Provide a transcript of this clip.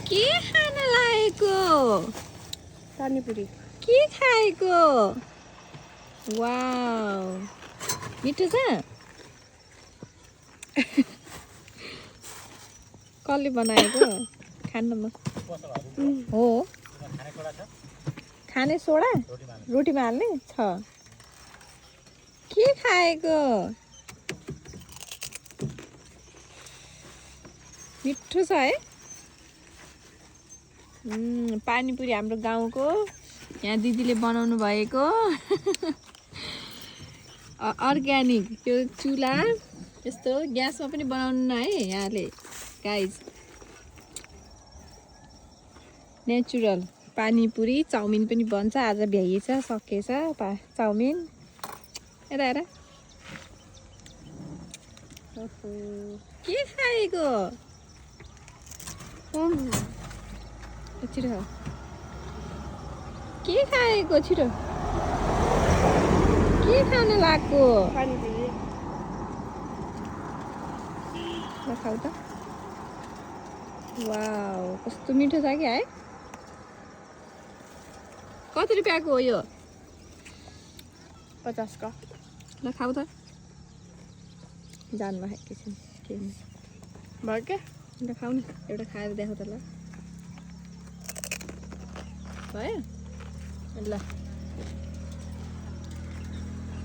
के खान लागेको? पानीपुरी। के खाएको? वाउ मिठो छ? कसले बनाएको? खान्न म। हो खाने सोडा रोटीमा हाल्ने छ। के खाएको? मिठो छ है? पानीपुरी हाम्रो गाउँको यहाँ दिदीले बनाउनु भएको अर्ग्यानिक त्यो चुला यस्तो ग्यासमा पनि बनाउनु है यहाँले गाइज। नेचुरल पानीपुरी चाउमिन पनि बन्छ। आज भ्याइएछ सकेछ चाउमिन। यता हेर के खाएको? छिटो के खाएको? छिटो के खान लाग्यो? पानीपुरी। खाऊ त। वाउ कस्तो मिठो छ कि है? कति रुपियाँको हो यो? 50 का। ल खाऊ त। जानमा एकैछिन के भयो क्या? ल खाऊ न एउटा खाएर देखाऊ त ल। भयो ल।